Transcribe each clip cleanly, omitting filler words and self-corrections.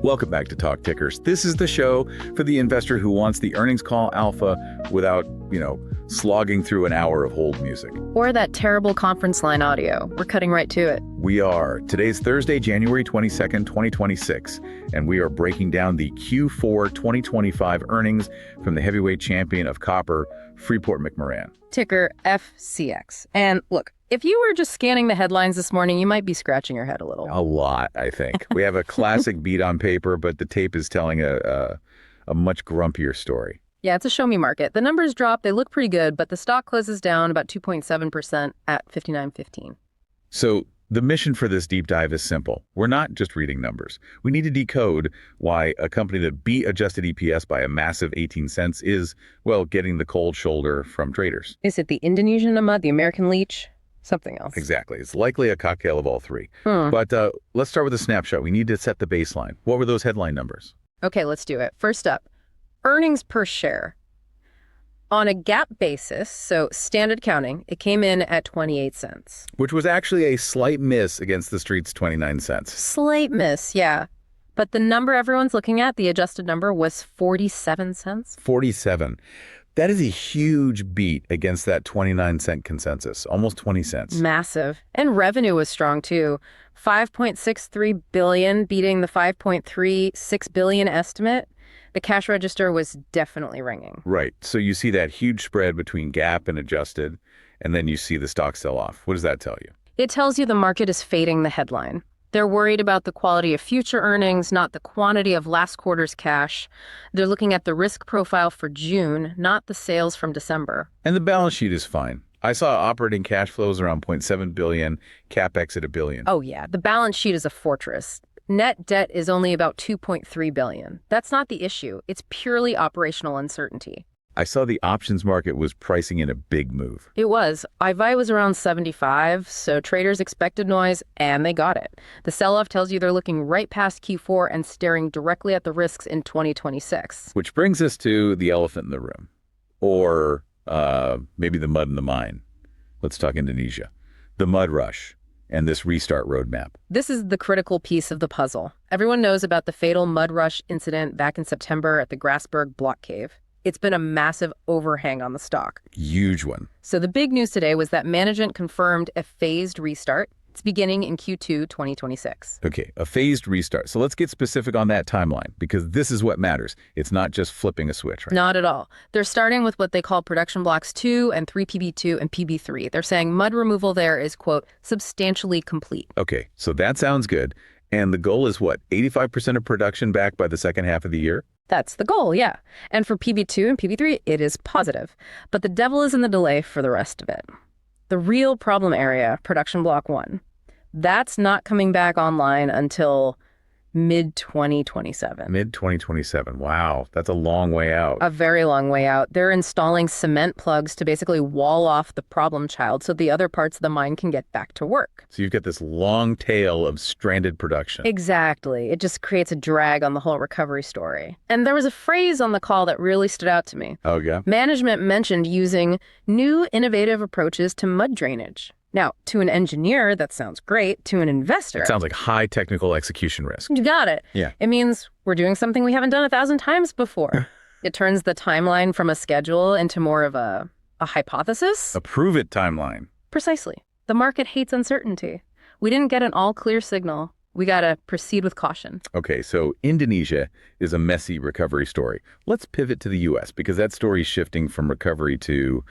Welcome back to Talk Tickers. This is the show for the investor who wants the earnings call alpha without, slogging through an hour of hold music. Or that terrible conference line audio. We're cutting right to it. We are. Today's Thursday, January 22nd, 2026, and we are breaking down the Q4 2025 earnings from the heavyweight champion of copper, Freeport McMoRan. Ticker FCX. And look, if you were just scanning the headlines this morning, you might be scratching your head a little. A lot, I think. We have a classic beat on paper, but the tape is telling a much grumpier story. Yeah, it's a show-me market. The numbers drop, they look pretty good, but the stock closes down about 2.7% at 59.15. So the mission for this deep dive is simple. We're not just reading numbers. We need to decode why a company that beat adjusted EPS by a massive 18 cents is, well, getting the cold shoulder from traders. Is it the Indonesian mud, the American leech? Something else. Exactly. It's likely a cocktail of all three. But let's start with a snapshot. We need to set the baseline. What were those headline numbers? Okay, let's do it. First up, earnings per share. On a GAAP basis, so standard counting, it came in at 28 cents. Which was actually a slight miss against the street's 29 cents. Slight miss, yeah. But the number everyone's looking at, the adjusted number, was 47 cents. 47. That is a huge beat against that 29-cent consensus, almost 20 cents. Massive. And revenue was strong, too. $5.63 billion, beating the $5.36 billion estimate. The cash register was definitely ringing. Right. So you see that huge spread between GAAP and adjusted, and then you see the stock sell off. What does that tell you? It tells you the market is fading the headline. They're worried about the quality of future earnings, not the quantity of last quarter's cash. They're looking at the risk profile for June, not the sales from December. And the balance sheet is fine. I saw operating cash flows around $0.7 billion, capex at $1 billion. Oh yeah, the balance sheet is a fortress. Net debt is only about $2.3 billion. That's not the issue. It's purely operational uncertainty. I saw the options market was pricing in a big move. It was. IV was around 75, so traders expected noise, and they got it. The sell-off tells you they're looking right past Q4 and staring directly at the risks in 2026. Which brings us to the elephant in the room. Or maybe the mud in the mine. Let's talk Indonesia. The mud rush and this restart roadmap. This is the critical piece of the puzzle. Everyone knows about the fatal mud rush incident back in September at the Grasberg block cave. It's been a massive overhang on the stock. Huge one. So the big news today was that management confirmed a phased restart. It's beginning in Q2 2026. Okay, a phased restart. So let's get specific on that timeline, because this is what matters. It's not just flipping a switch, right? Not at all. They're starting with what they call production blocks 2 and 3PB2 and PB3. They're saying mud removal there is, quote, substantially complete. Okay, so that sounds good. And the goal is what, 85% of production back by the second half of the year? That's the goal, yeah. And for PB2 and PB3, it is positive. But the devil is in the delay for the rest of it. The real problem area, production block 1, that's not coming back online until mid-2027. Mid-2027. Wow, that's a long way out. A very long way out. They're installing cement plugs to basically wall off the problem child so the other parts of the mine can get back to work. So you've got this long tail of stranded production. Exactly. It just creates a drag on the whole recovery story. And there was a phrase on the call that really stood out to me. Oh, yeah? Management mentioned using new innovative approaches to mud drainage. Now, to an engineer, that sounds great. To an investor, it sounds like high technical execution risk. You got it. Yeah. It means we're doing something we haven't done 1,000 times before. It turns the timeline from a schedule into more of a hypothesis. A prove-it timeline. Precisely. The market hates uncertainty. We didn't get an all-clear signal. We got to proceed with caution. Okay, so Indonesia is a messy recovery story. Let's pivot to the U.S. because that story is shifting from recovery to,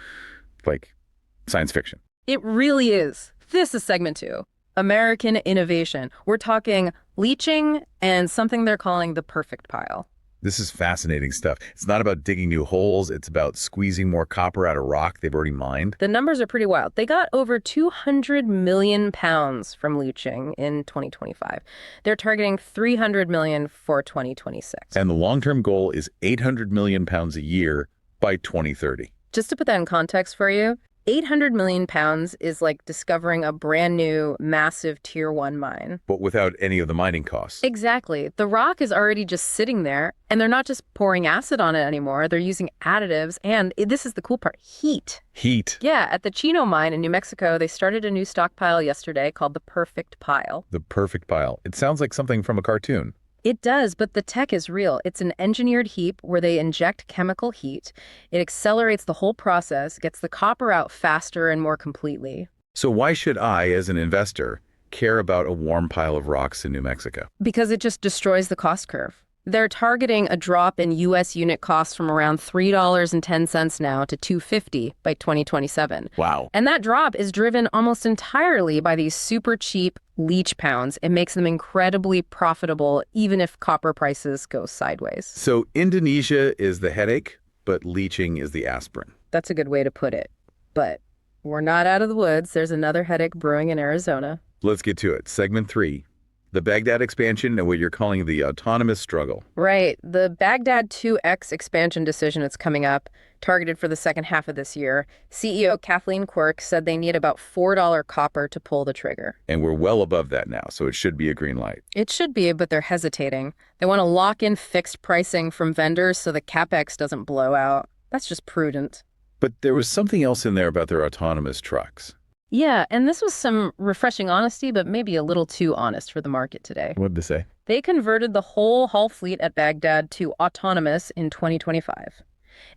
science fiction. It really is. This is segment 2. American innovation. We're talking leaching and something they're calling the perfect pile. This is fascinating stuff. It's not about digging new holes. It's about squeezing more copper out of rock they've already mined. The numbers are pretty wild. They got over 200 million pounds from leaching in 2025. They're targeting 300 million for 2026. And the long-term goal is 800 million pounds a year by 2030. Just to put that in context for you, 800 million pounds is like discovering a brand new, massive Tier 1 mine. But without any of the mining costs. Exactly. The rock is already just sitting there, and they're not just pouring acid on it anymore. They're using additives, and this is the cool part, heat. Heat. Yeah, at the Chino mine in New Mexico, they started a new stockpile yesterday called the perfect pile. The perfect pile. It sounds like something from a cartoon. It does, but the tech is real. It's an engineered heap where they inject chemical heat. It accelerates the whole process, gets the copper out faster and more completely. So why should I, as an investor, care about a warm pile of rocks in New Mexico? Because it just destroys the cost curve. They're targeting a drop in U.S. unit costs from around $3.10 now to $2.50 by 2027. Wow. And that drop is driven almost entirely by these super cheap leach pounds. It makes them incredibly profitable, even if copper prices go sideways. So Indonesia is the headache, but leaching is the aspirin. That's a good way to put it. But we're not out of the woods. There's another headache brewing in Arizona. Let's get to it. Segment 3. The Baghdad expansion and what you're calling the autonomous struggle. Right. The Baghdad 2X expansion decision is coming up, targeted for the second half of this year. CEO Kathleen Quirk said they need about $4 copper to pull the trigger. And we're well above that now, so it should be a green light. It should be, but they're hesitating. They want to lock in fixed pricing from vendors so the capex doesn't blow out. That's just prudent. But there was something else in there about their autonomous trucks. Yeah, and this was some refreshing honesty, but maybe a little too honest for the market today. What did they say? They converted the whole haul fleet at Baghdad to autonomous in 2025.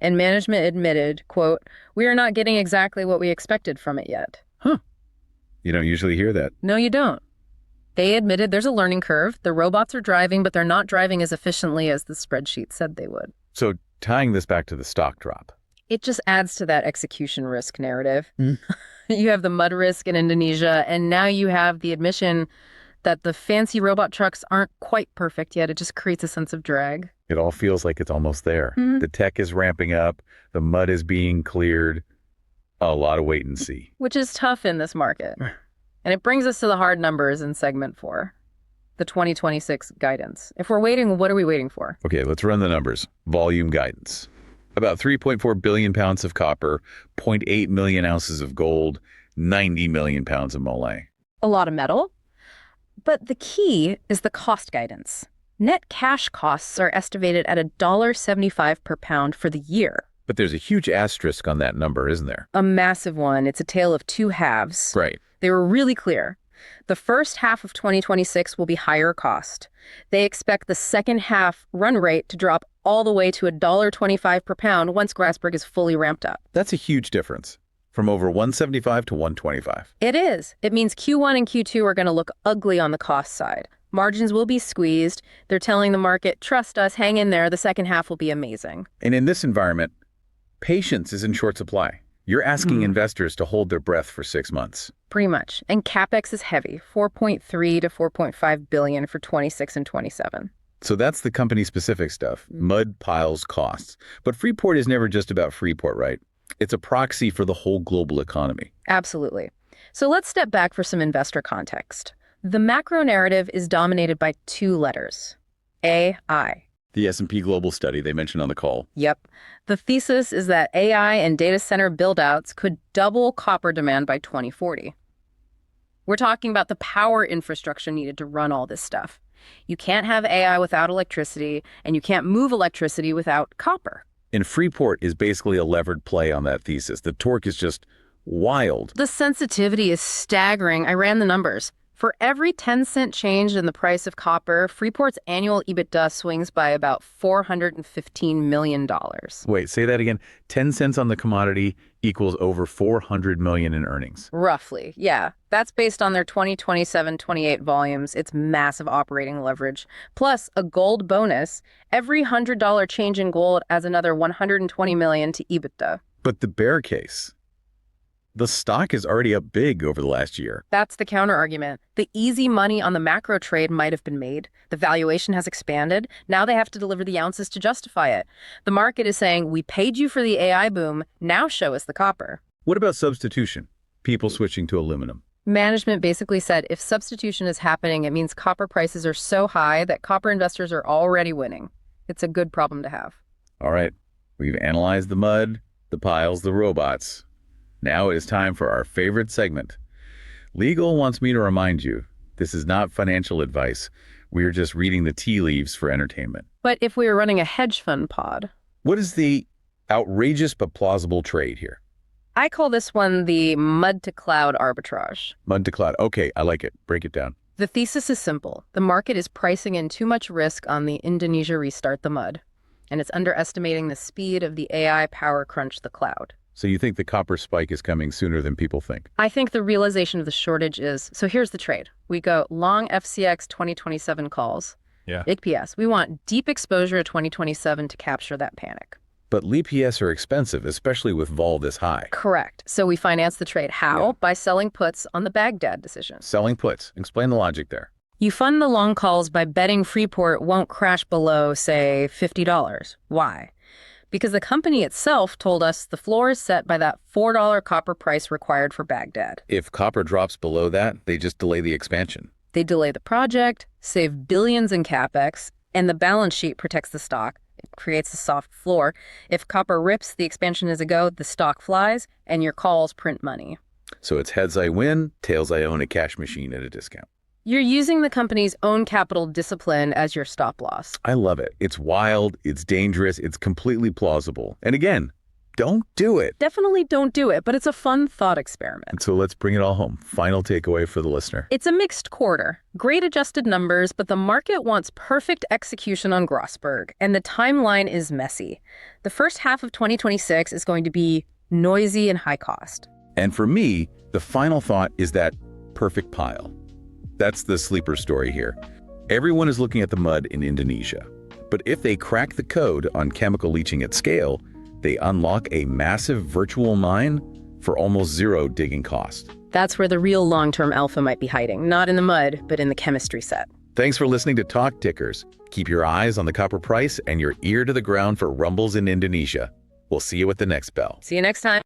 And management admitted, quote, "We are not getting exactly what we expected from it yet." Huh. You don't usually hear that. No, you don't. They admitted there's a learning curve. The robots are driving, but they're not driving as efficiently as the spreadsheet said they would. So tying this back to the stock drop. It just adds to that execution risk narrative. You have the mud risk in Indonesia, and now you have the admission that the fancy robot trucks aren't quite perfect yet. It just creates a sense of drag. It all feels like it's almost there. The tech is ramping up. The mud is being cleared. A lot of wait and see. Which is tough in this market. And it brings us to the hard numbers in segment 4, the 2026 guidance. If we're waiting, what are we waiting for? Okay, let's run the numbers. Volume guidance. About 3.4 billion pounds of copper, 0.8 million ounces of gold, 90 million pounds of mole. A lot of metal. But the key is the cost guidance. Net cash costs are estimated at $1.75 per pound for the year. But there's a huge asterisk on that number, isn't there? A massive one. It's a tale of two halves. Right. They were really clear. The first half of 2026 will be higher cost. They expect the second half run rate to drop all the way to $1.25 per pound once Grasberg is fully ramped up. That's a huge difference, from over 175 to 125. It is. It means Q1 and Q2 are going to look ugly on the cost side. Margins will be squeezed. They're telling the market, trust us, hang in there. The second half will be amazing. And in this environment, patience is in short supply. You're asking investors to hold their breath for 6 months. Pretty much. And capex is heavy, 4.3 to 4.5 billion for 26 and 27. So that's the company-specific stuff, mud, piles, costs. But Freeport is never just about Freeport, right? It's a proxy for the whole global economy. Absolutely. So let's step back for some investor context. The macro narrative is dominated by two letters, AI. The S&P Global study they mentioned on the call. Yep. The thesis is that AI and data center buildouts could double copper demand by 2040. We're talking about the power infrastructure needed to run all this stuff. You can't have AI without electricity, and you can't move electricity without copper. And Freeport is basically a levered play on that thesis. The torque is just wild. The sensitivity is staggering. I ran the numbers. For every 10-cent change in the price of copper, Freeport's annual EBITDA swings by about $415 million. Wait, say that again. 10 cents on the commodity equals over $400 million in earnings. Roughly, yeah. That's based on their 2027-28 volumes. It's massive operating leverage. Plus, a gold bonus. Every $100 change in gold adds another $120 million to EBITDA. But the bear case, the stock is already up big over the last year. That's the counter-argument. The easy money on the macro trade might have been made. The valuation has expanded. Now they have to deliver the ounces to justify it. The market is saying, we paid you for the AI boom. Now show us the copper. What about substitution? People switching to aluminum. Management basically said if substitution is happening, it means copper prices are so high that copper investors are already winning. It's a good problem to have. All right, we've analyzed the mud, the piles, the robots. Now it is time for our favorite segment. Legal wants me to remind you, this is not financial advice. We're just reading the tea leaves for entertainment. But if we were running a hedge fund pod? What is the outrageous but plausible trade here? I call this one the mud to cloud arbitrage. Mud to cloud. Okay, I like it. Break it down. The thesis is simple. The market is pricing in too much risk on the Indonesia restart the mud, and it's underestimating the speed of the AI power crunch the cloud. So you think the copper spike is coming sooner than people think? I think the realization of the shortage is, so here's the trade. We go long FCX 2027 calls, Yeah. IPS. We want deep exposure to 2027 to capture that panic. But LEPS are expensive, especially with vol this high. Correct. So we finance the trade. How? Yeah. By selling puts on the Baghdad decision. Selling puts. Explain the logic there. You fund the long calls by betting Freeport won't crash below, say, $50. Why? Because the company itself told us the floor is set by that $4 copper price required for Baghdad. If copper drops below that, they just delay the expansion. They delay the project, save billions in capex, and the balance sheet protects the stock. It creates a soft floor. If copper rips, the expansion is a go, the stock flies, and your calls print money. So it's heads I win, tails I own a cash machine at a discount. You're using the company's own capital discipline as your stop loss. I love it. It's wild, it's dangerous, it's completely plausible. And again, don't do it. Definitely don't do it, but it's a fun thought experiment. So let's bring it all home. Final takeaway for the listener. It's a mixed quarter. Great adjusted numbers, but the market wants perfect execution on Grasberg, and the timeline is messy. The first half of 2026 is going to be noisy and high cost. And for me, the final thought is that perfect pile. That's the sleeper story here. Everyone is looking at the mud in Indonesia. But if they crack the code on chemical leaching at scale, they unlock a massive virtual mine for almost zero digging cost. That's where the real long-term alpha might be hiding, not in the mud, but in the chemistry set. Thanks for listening to Talk Tickers. Keep your eyes on the copper price and your ear to the ground for rumbles in Indonesia. We'll see you at the next bell. See you next time.